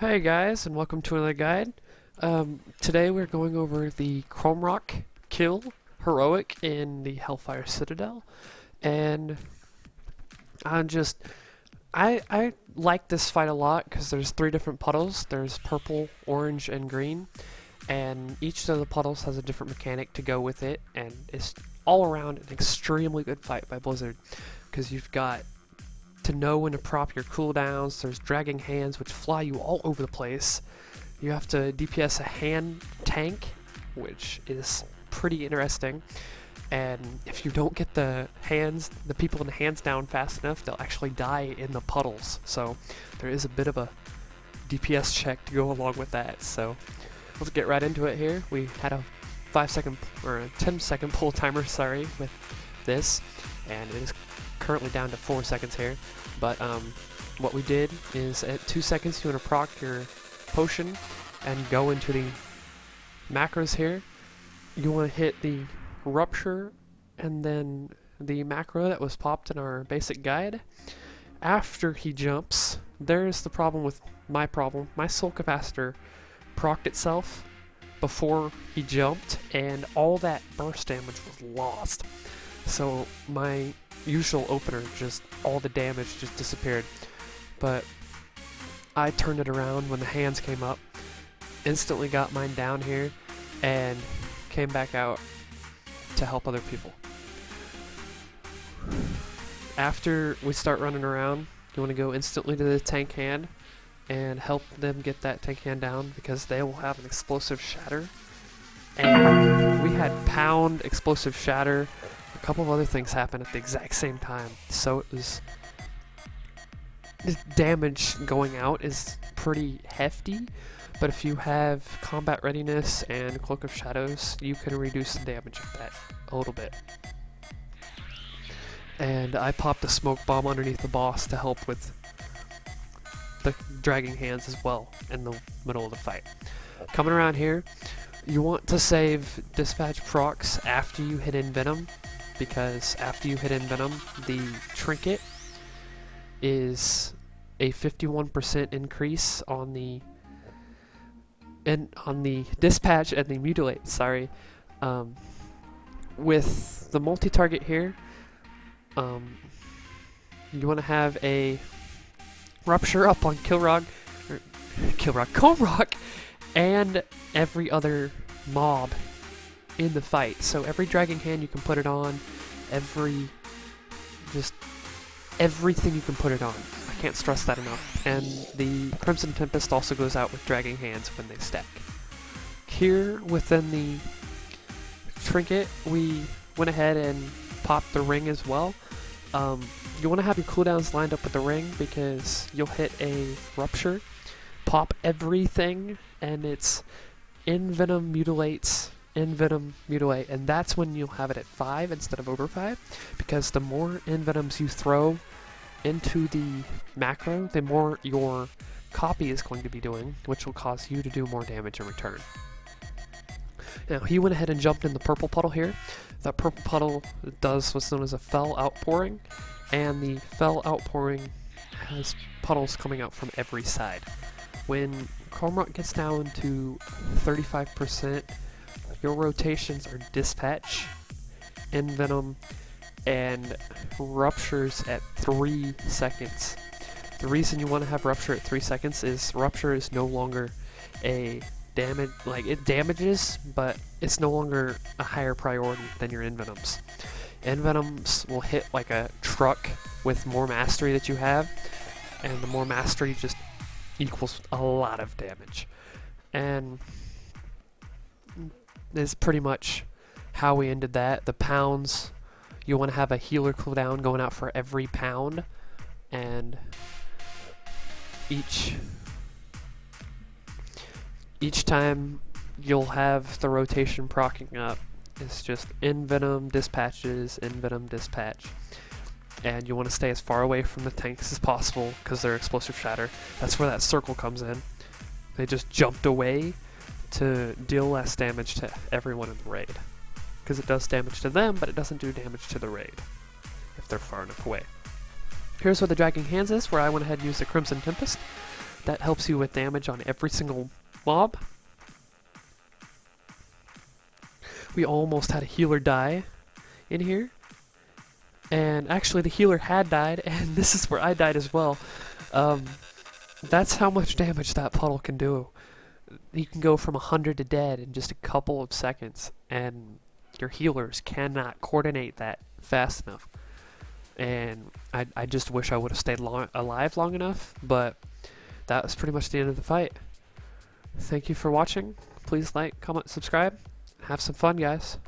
Hi guys, and welcome to another guide. Today we're going over the Kormok kill heroic in the Hellfire Citadel, and I like this fight a lot because there's three different puddles. There's purple, orange, and green, and each of the puddles has a different mechanic to go with it, and it's all around an extremely good fight by Blizzard because you've got to know when to prop your cooldowns. There's dragging hands which fly you all over the place. You have to DPS a hand tank, which is pretty interesting. And if you don't get the people in the hands down fast enough, they'll actually die in the puddles. So there is a bit of a DPS check to go along with that. So let's get right into it here. We had a 5-second or a 10-second pull timer, sorry, with this, and it is currently down to 4 seconds here. But what we did is at 2 seconds you want to proc your potion and go into the macros here. You want to hit the rupture and then the macro that was popped in our basic guide. After he jumps, there's the problem with my problem. My soul capacitor procced itself before he jumped, and all that burst damage was lost. So my usual opener, just all the damage just disappeared. But I turned it around when the hands came up, instantly got mine down here, and came back out to help other people. After we start running around, you want to go instantly to the tank hand and help them get that tank hand down, because they will have an explosive shatter. And we had pound, explosive shatter, a couple of other things happen at the exact same time. So it was, the damage going out is pretty hefty, but if you have combat readiness and Cloak of Shadows, you can reduce the damage of that a little bit. And I popped a smoke bomb underneath the boss to help with the dragging hands as well in the middle of the fight. Coming around here, you want to save dispatch procs after you hit Envenom, because after you hit Envenom, the Trinket is a 51% increase on the dispatch and the mutilate. Sorry, with the multi-target here, you want to have a rupture up on Kormok, and every other mob in the fight. So every dragging hand you can put it on, everything you can put it on. I can't stress that enough. And the Crimson Tempest also goes out with dragging hands when they stack. Here within the Trinket, we went ahead and popped the ring as well. You want to have your cooldowns lined up with the ring, because you'll hit a rupture, pop everything, and it's Envenom mutilates, Envenom mutilate, and that's when you'll have it at 5 instead of over 5, because the more Envenoms you throw into the macro, the more your copy is going to be doing, which will cause you to do more damage in return. Now, he went ahead and jumped in the purple puddle here. That purple puddle does what's known as a fell outpouring, and the fell outpouring has puddles coming out from every side. When Kormok gets down to 35%, your rotations are dispatch, envenom, and ruptures at 3 seconds. The reason you want to have rupture at 3 seconds is rupture is no longer a damage, like it damages, but it's no longer a higher priority than your envenoms. Envenoms will hit like a truck with more mastery that you have, and the more mastery just equals a lot of damage. And this is pretty much how we ended that. The pounds, you want to have a healer cooldown going out for every pound, and each time you'll have the rotation proccing up. It's just Envenom dispatches, Envenom dispatch. And you want to stay as far away from the tanks as possible, because they're explosive shatter. That's where that circle comes in. They just jumped away to deal less damage to everyone in the raid, because it does damage to them, but it doesn't do damage to the raid if they're far enough away. Here's where the dragging hands is, where I went ahead and used the Crimson Tempest that helps you with damage on every single mob. We almost had a healer die in here. And actually the healer had died, and this is where I died as well. That's how much damage that puddle can do. You can go from 100 to dead in just a couple of seconds, and your healers cannot coordinate that fast enough. And I just wish I would have stayed alive long enough, but that was pretty much the end of the fight. Thank you for watching. Please like, comment, subscribe. Have some fun, guys.